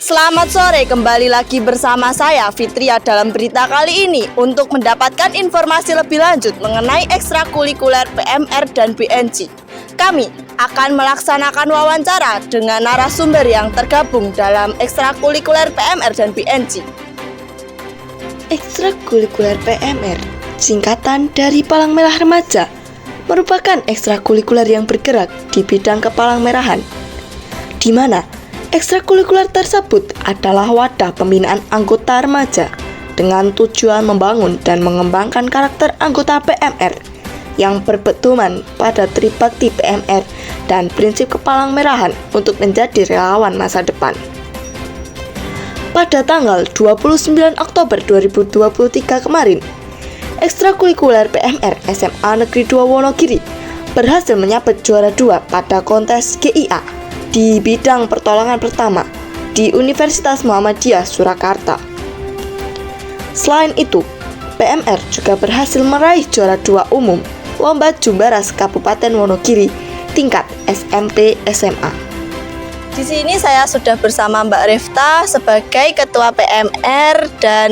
Selamat sore, kembali lagi bersama saya Fitria dalam berita kali ini untuk mendapatkan informasi lebih lanjut mengenai ekstrakurikuler PMR dan BNC. Kami akan melaksanakan wawancara dengan narasumber yang tergabung dalam ekstrakurikuler PMR dan BNC. Ekstrakurikuler PMR, singkatan dari Palang Merah Remaja, merupakan ekstrakurikuler yang bergerak di bidang kepalang merahan, di mana ekstrakurikuler tersebut adalah wadah pembinaan anggota remaja dengan tujuan membangun dan mengembangkan karakter anggota PMR yang berpedoman pada tribakti PMR dan prinsip kepalang merahan untuk menjadi relawan masa depan. Pada tanggal 29 Oktober 2023 kemarin, ekstrakurikuler PMR SMA Negeri 2 Wonogiri berhasil menyabet juara 2 pada kontes GIA di bidang pertolongan pertama di Universitas Muhammadiyah Surakarta. Selain itu, PMR juga berhasil meraih juara 2 umum Lomba Jumbaras Kabupaten Wonogiri tingkat SMP SMA. Di sini saya sudah bersama Mbak Rifta sebagai Ketua PMR dan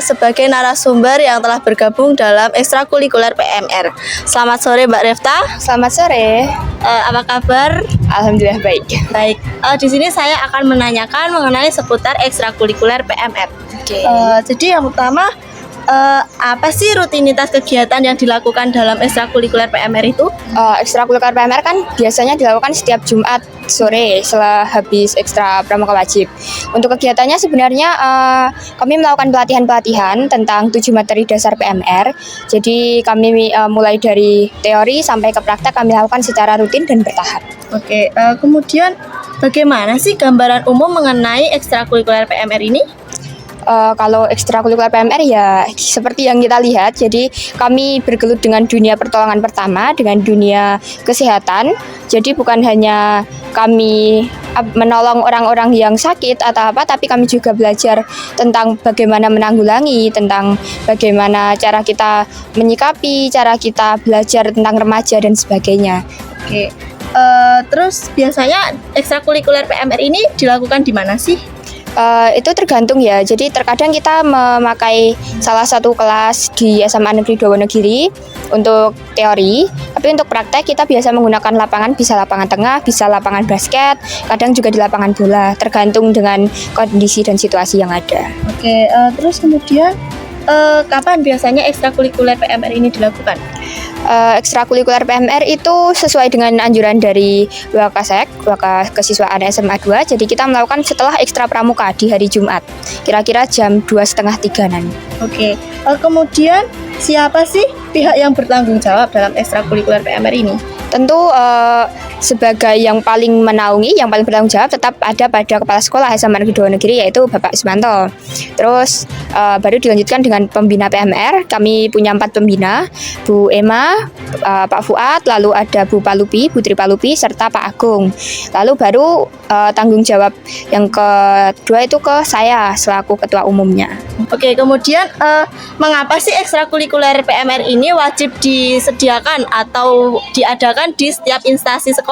sebagai narasumber yang telah bergabung dalam ekstrakurikuler PMR. Selamat sore Mbak Rifta. Selamat sore. Apa kabar? Alhamdulillah baik. Baik. Di sini saya akan menanyakan mengenai seputar ekstrakurikuler PMR. Oke. Jadi yang pertama, apa sih rutinitas kegiatan yang dilakukan dalam ekstrakurikuler PMR itu? Ekstrakurikuler PMR kan biasanya dilakukan setiap Jumat sore setelah habis ekstra pramuka wajib. Untuk kegiatannya sebenarnya kami melakukan pelatihan-pelatihan tentang 7 materi dasar PMR. Jadi kami mulai dari teori sampai ke praktek kami lakukan secara rutin dan bertahap. Oke, kemudian bagaimana sih gambaran umum mengenai ekstrakurikuler PMR ini? Kalau ekstrakurikuler PMR ya seperti yang kita lihat, jadi kami bergelut dengan dunia pertolongan pertama, dengan dunia kesehatan. Jadi bukan hanya kami menolong orang-orang yang sakit atau apa, tapi kami juga belajar tentang bagaimana menanggulangi, tentang bagaimana cara kita menyikapi, cara kita belajar tentang remaja dan sebagainya. Oke, terus biasanya ekstrakurikuler PMR ini dilakukan di mana sih? Itu tergantung ya, jadi terkadang kita memakai salah satu kelas di SMA Negeri 2 Wonogiri untuk teori, tapi untuk praktek kita biasa menggunakan lapangan, bisa lapangan tengah, bisa lapangan basket, kadang juga di lapangan bola, tergantung dengan kondisi dan situasi yang ada. Oke, terus kemudian kapan biasanya ekstrakurikuler PMR ini dilakukan? Ekstrakurikuler PMR itu sesuai dengan anjuran dari Wakasek, Waka Kesiswaan SMA 2. Jadi kita melakukan setelah ekstra pramuka di hari Jumat, kira-kira jam 2:30-3-an. Oke, kemudian siapa sih pihak yang bertanggung jawab dalam ekstrakurikuler PMR ini? Tentu sebagai yang paling menaungi, yang paling bertanggung jawab tetap ada pada Kepala Sekolah SMA Negeri 2 Negeri, yaitu Bapak Ismanto. Terus baru dilanjutkan dengan pembina PMR. Kami punya 4 pembina, Bu Emma, Pak Fuad, lalu ada Bu Palupi, Putri Palupi, serta Pak Agung. Lalu baru tanggung jawab yang kedua itu ke saya selaku ketua umumnya. Oke, kemudian mengapa sih ekstrakurikuler PMR ini wajib disediakan atau diadakan di setiap instansi sekolah?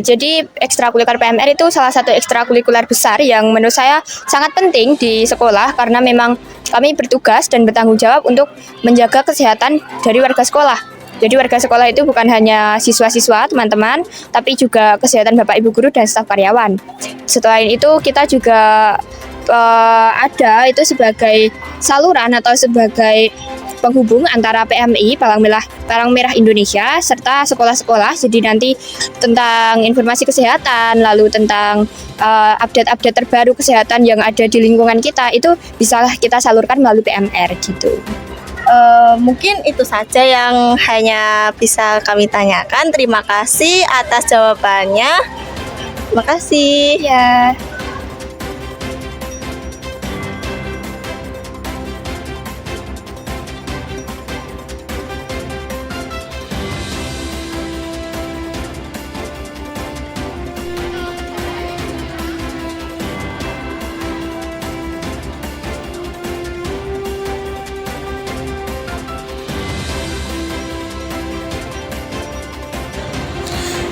Jadi ekstrakurikuler PMR itu salah satu ekstrakurikuler besar yang menurut saya sangat penting di sekolah, karena memang kami bertugas dan bertanggung jawab untuk menjaga kesehatan dari warga sekolah. Jadi warga sekolah itu bukan hanya siswa-siswa, teman-teman, tapi juga kesehatan Bapak Ibu guru dan staf karyawan. Selain itu kita juga ada itu sebagai saluran atau sebagai penghubung antara PMI, Palang Merah Indonesia, serta sekolah-sekolah. Jadi nanti tentang informasi kesehatan, lalu tentang update-update terbaru kesehatan yang ada di lingkungan kita, itu bisa kita salurkan melalui PMR gitu. Mungkin itu saja yang hanya bisa kami tanyakan. Terima kasih atas jawabannya. Terima kasih. Ya.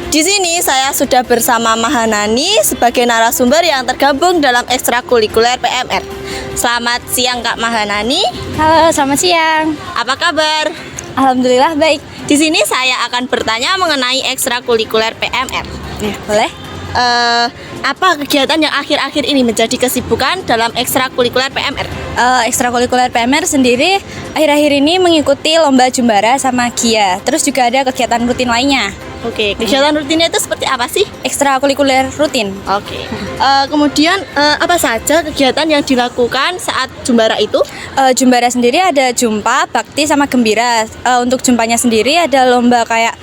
Di sini saya sudah bersama Mahanani sebagai narasumber yang tergabung dalam ekstrakurikuler PMR. Selamat siang Kak Mahanani. Halo, selamat siang. Apa kabar? Alhamdulillah baik. Di sini saya akan bertanya mengenai ekstrakurikuler PMR. Boleh? Apa kegiatan yang akhir-akhir ini menjadi kesibukan dalam ekstrakurikuler PMR? Ekstrakurikuler PMR sendiri akhir-akhir ini mengikuti lomba Jumbara sama GIA. Terus juga ada kegiatan rutin lainnya. Oke, kegiatan rutinnya itu seperti apa sih? Ekstrakurikuler rutin. Oke. Kemudian apa saja kegiatan yang dilakukan saat Jumbara itu? Jumbara sendiri ada jumpa, bakti, sama gembira. Untuk jumpanya sendiri ada lomba kayak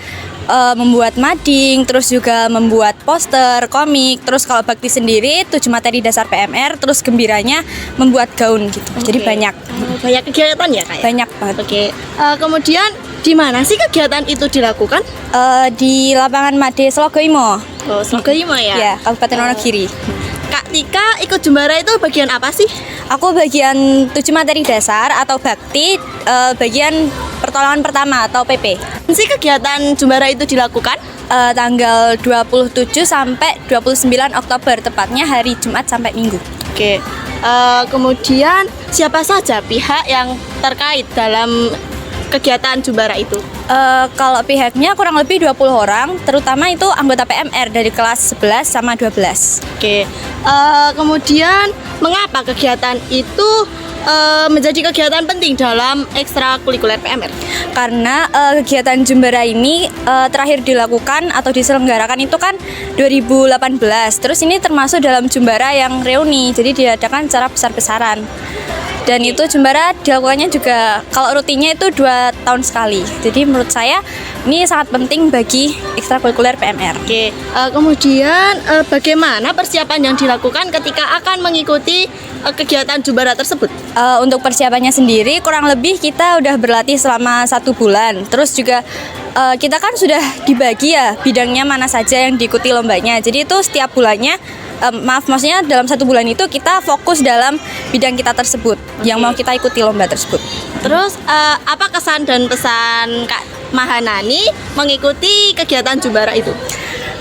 membuat mading, terus juga membuat poster, komik. Terus kalau bakti sendiri 7 materi dasar PMR, terus gembiranya membuat gaun gitu. Jadi banyak. Banyak kegiatan ya Kak? Banyak banget. Oke. Kemudian di mana sih kegiatan itu dilakukan? Di lapangan Made Slogoimo. Oh, Slogoimo ya? Ya, Kabupaten Wonogiri. Kak Tika ikut Jumbara itu bagian apa sih? Aku bagian 7 materi dasar atau bakti, bagian pertolongan pertama atau PP. Si kegiatan Jumbara itu dilakukan? Tanggal 27 sampai 29 Oktober, tepatnya hari Jumat sampai Minggu. Oke. Kemudian siapa saja pihak yang terkait dalam kegiatan Jumbara itu? Kalau pihaknya kurang lebih 20 orang, terutama itu anggota PMR dari kelas 11 sama 12. Oke. Kemudian mengapa kegiatan itu menjadi kegiatan penting dalam ekstrakurikuler PMR? Karena kegiatan Jumbara ini terakhir dilakukan atau diselenggarakan itu kan 2018. Terus ini termasuk dalam Jumbara yang reuni, jadi diadakan secara besar-besaran. Dan itu Jumbara dilakukannya juga kalau rutinnya itu 2 tahun sekali. Jadi menurut saya ini sangat penting bagi ekstrakurikuler PMR. Oke. Kemudian bagaimana persiapan yang dilakukan ketika akan mengikuti kegiatan Jumbara tersebut? Untuk persiapannya sendiri kurang lebih kita udah berlatih selama 1 bulan. Terus juga kita kan sudah dibagi ya bidangnya mana saja yang diikuti lombanya. Jadi itu setiap bulannya maksudnya dalam 1 bulan itu kita fokus dalam bidang kita tersebut yang mau kita ikuti lomba tersebut. Terus apa kesan dan pesan Kak Mahanani mengikuti kegiatan Jumbara itu?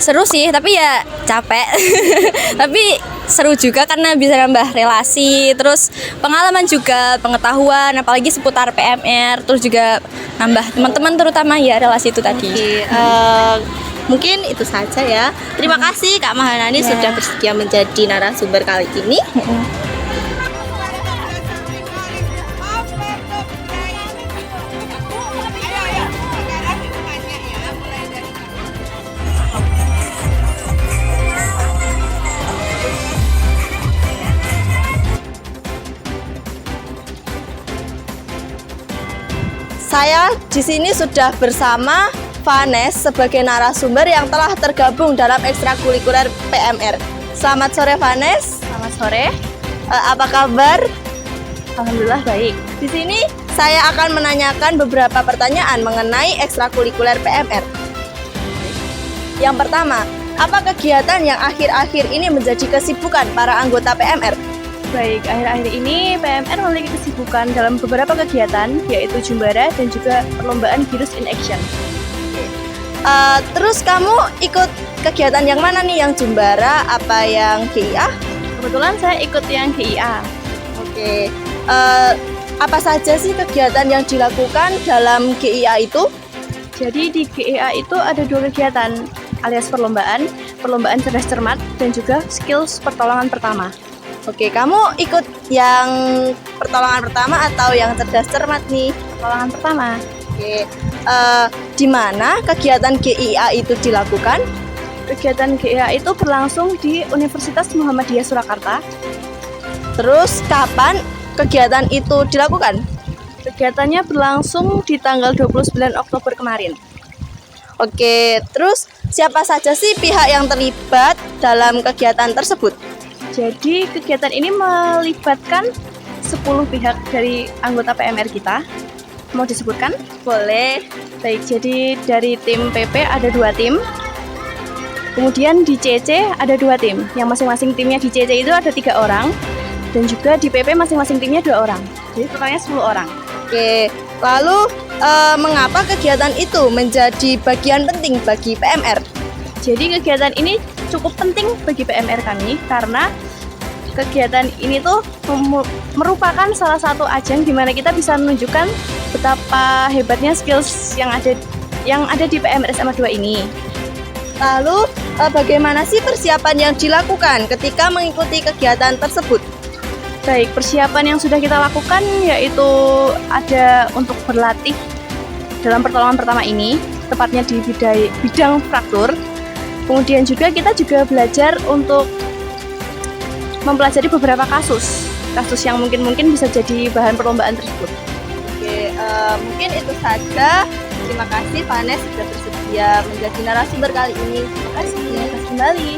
Seru sih, tapi ya capek. Tapi seru juga karena bisa nambah relasi, terus pengalaman juga, pengetahuan, apalagi seputar PMR, terus juga nambah teman-teman terutama ya relasi itu tadi. Mungkin itu saja ya. Terima kasih Kak Mahanani sudah bersedia menjadi narasumber kali ini. Saya di sini sudah bersama Vanes sebagai narasumber yang telah tergabung dalam ekstrakurikuler PMR. Selamat sore Vanes. Selamat sore. Apa kabar? Alhamdulillah baik. Di sini saya akan menanyakan beberapa pertanyaan mengenai ekstrakurikuler PMR. Yang pertama, apa kegiatan yang akhir-akhir ini menjadi kesibukan para anggota PMR? Baik, akhir-akhir ini PMR memiliki kesibukan dalam beberapa kegiatan, yaitu Jumbara dan juga perlombaan Girls in Action. Terus kamu ikut kegiatan yang mana nih? Yang Jumbara apa yang GIA? Kebetulan saya ikut yang GIA. Oke. Apa saja sih kegiatan yang dilakukan dalam GIA itu? Jadi di GIA itu ada 2 kegiatan, alias perlombaan cerdas cermat dan juga skills pertolongan pertama. Oke, kamu ikut yang pertolongan pertama atau yang cerdas cermat nih? Pertolongan pertama. Oke, di mana kegiatan GIA itu dilakukan? Kegiatan GIA itu berlangsung di Universitas Muhammadiyah Surakarta. Terus kapan kegiatan itu dilakukan? Kegiatannya berlangsung di tanggal 29 Oktober kemarin. Oke, terus siapa saja sih pihak yang terlibat dalam kegiatan tersebut? Jadi kegiatan ini melibatkan 10 pihak dari anggota PMR kita. Mau disebutkan? Boleh. Baik, jadi dari tim PP ada 2 tim. Kemudian di CC ada 2 tim. Yang masing-masing timnya di CC itu ada 3 orang. Dan juga di PP masing-masing timnya 2 orang. Jadi totalnya 10 orang. Oke, lalu mengapa kegiatan itu menjadi bagian penting bagi PMR? Jadi kegiatan ini cukup penting bagi PMR kami karena kegiatan ini tuh merupakan salah satu ajang di mana kita bisa menunjukkan betapa hebatnya skills yang ada di PMR SMA 2 ini. Lalu, bagaimana sih persiapan yang dilakukan ketika mengikuti kegiatan tersebut? Baik, persiapan yang sudah kita lakukan yaitu ada untuk berlatih dalam pertolongan pertama ini, tepatnya di bidang fraktur. Kemudian juga kita juga belajar untuk mempelajari beberapa kasus yang mungkin bisa jadi bahan perlombaan tersebut. Oke, mungkin itu saja. Terima kasih Vanes sudah bersedia menjadi narasumber kali ini. Terima kasih. Terima kasih kembali.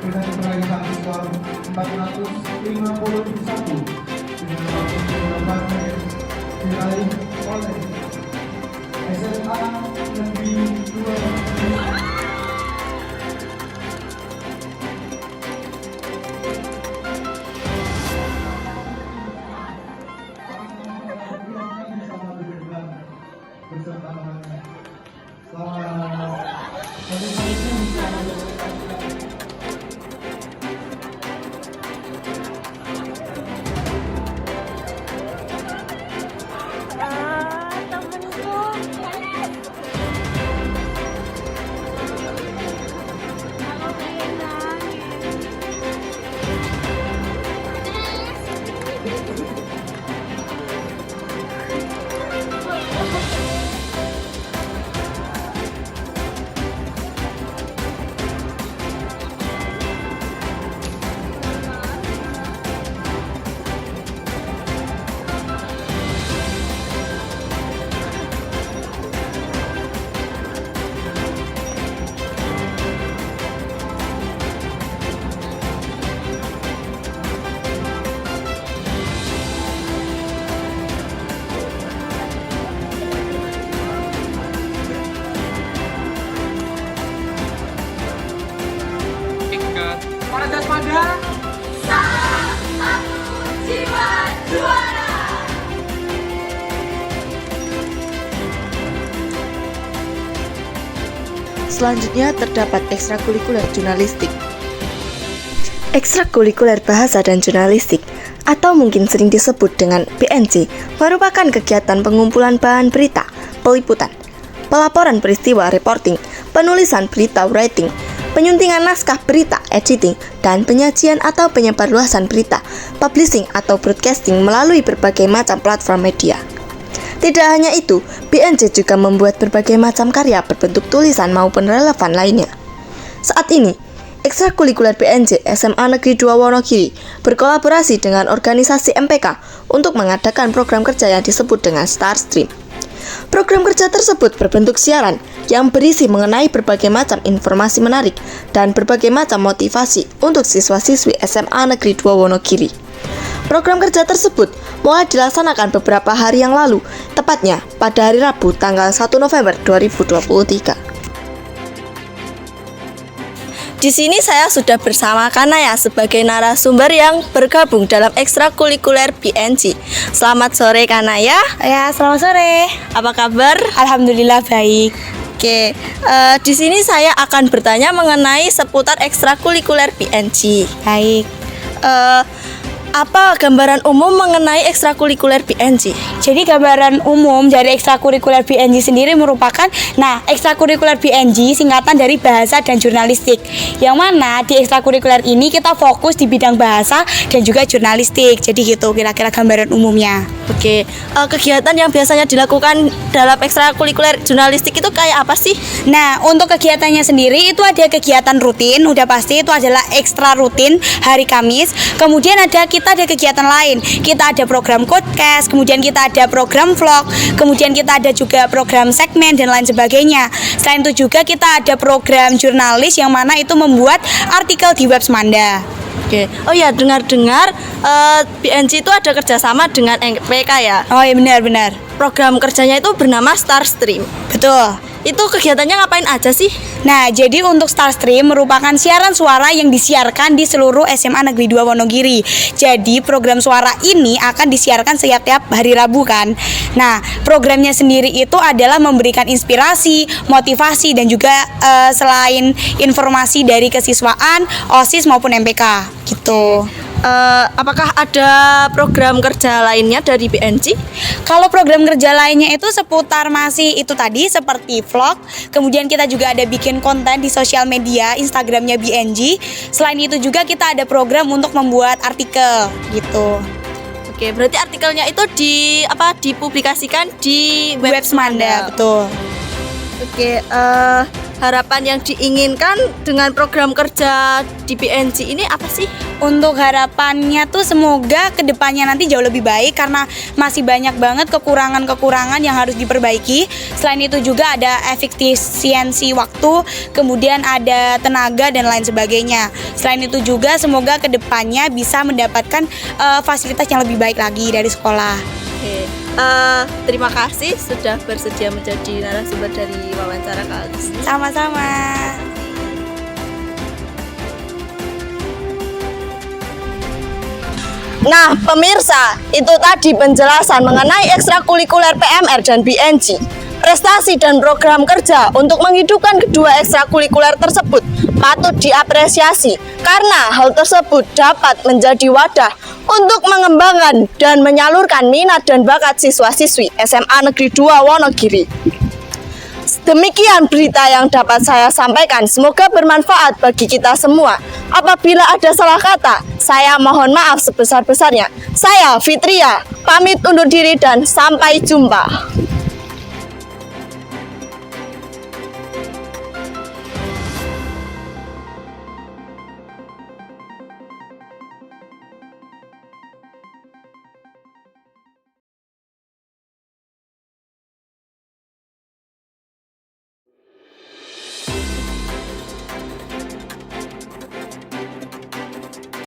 Dengan peraihan skor 451 dengan waktu menambahkan diraih oleh SMA Negeri 2. Para Jasmada. Selanjutnya terdapat ekstrakurikuler jurnalistik. Ekstrakurikuler bahasa dan jurnalistik atau mungkin sering disebut dengan BNJ merupakan kegiatan pengumpulan bahan berita, peliputan, pelaporan peristiwa reporting, penulisan berita writing, penyuntingan naskah berita editing, dan penyajian atau penyebarluasan berita publishing atau broadcasting melalui berbagai macam platform media. Tidak hanya itu, BNJ juga membuat berbagai macam karya berbentuk tulisan maupun relevan lainnya. Saat ini, ekstrakurikuler BNJ SMA Negeri 2 Wonogiri berkolaborasi dengan organisasi MPK untuk mengadakan program kerja yang disebut dengan Starstream. Program kerja tersebut berbentuk siaran yang berisi mengenai berbagai macam informasi menarik dan berbagai macam motivasi untuk siswa-siswi SMA Negeri 2 Wonogiri. Program kerja tersebut mulai dilaksanakan beberapa hari yang lalu, tepatnya pada hari Rabu tanggal 1 November 2023. Di sini saya sudah bersama Kanaya sebagai narasumber yang bergabung dalam ekstrakurikuler BNJ. Selamat sore Kanaya. Ya, selamat sore. Apa kabar? Alhamdulillah baik. Oke, di sini saya akan bertanya mengenai seputar ekstrakurikuler BNJ. Baik. Apa gambaran umum mengenai ekstrakurikuler BNJ? Jadi gambaran umum dari ekstrakurikuler BNJ sendiri merupakan, ekstrakurikuler BNJ singkatan dari bahasa dan jurnalistik. Yang mana di ekstrakurikuler ini kita fokus di bidang bahasa dan juga jurnalistik. Jadi gitu kira-kira gambaran umumnya. Oke, kegiatan yang biasanya dilakukan dalam ekstrakurikuler jurnalistik itu kayak apa sih? Nah, untuk kegiatannya sendiri itu ada kegiatan rutin, udah pasti itu adalah ekstra rutin hari Kamis. Kemudian kita ada kegiatan lain. Kita ada program podcast, kemudian kita ada program vlog, kemudian kita ada juga program segmen dan lain sebagainya. Selain itu juga kita ada program jurnalis yang mana itu membuat artikel di web Semanda. Oke. Oh ya, dengar-dengar BNJ itu ada kerjasama dengan MPK ya? Oh iya, benar-benar. Program kerjanya itu bernama Starstream. Betul. Itu kegiatannya ngapain aja sih? Nah, jadi untuk Starstream merupakan siaran suara yang disiarkan di seluruh SMA Negeri 2 Wonogiri. Jadi program suara ini akan disiarkan setiap hari Rabu kan. Nah, programnya sendiri itu adalah memberikan inspirasi, motivasi dan juga selain informasi dari kesiswaan, OSIS maupun MPK gitu. Apakah ada program kerja lainnya dari BNC? Kalau program kerja lainnya itu seputar masih itu tadi seperti vlog. Kemudian kita juga ada bikin konten di sosial media, Instagramnya BNG. Selain itu juga kita ada program untuk membuat artikel gitu. Oke, berarti artikelnya itu dipublikasikan di Web Semanda, betul. Oke, harapan yang diinginkan dengan program kerja di BNC ini apa sih? Untuk harapannya tuh semoga kedepannya nanti jauh lebih baik karena masih banyak banget kekurangan-kekurangan yang harus diperbaiki. Selain itu juga ada efisiensi waktu, kemudian ada tenaga dan lain sebagainya. Selain itu juga semoga kedepannya bisa mendapatkan fasilitas yang lebih baik lagi dari sekolah. Oke, terima kasih sudah bersedia menjadi narasumber dari wawancara kali ini. Sama-sama. Nah, pemirsa, itu tadi penjelasan mengenai ekstrakurikuler PMR dan BNG. Prestasi dan program kerja untuk menghidupkan kedua ekstrakurikuler tersebut patut diapresiasi karena hal tersebut dapat menjadi wadah untuk mengembangkan dan menyalurkan minat dan bakat siswa-siswi SMA Negeri 2 Wonogiri. Demikian berita yang dapat saya sampaikan. Semoga bermanfaat bagi kita semua. Apabila ada salah kata, saya mohon maaf sebesar-besarnya. Saya Fitria, pamit undur diri dan sampai jumpa.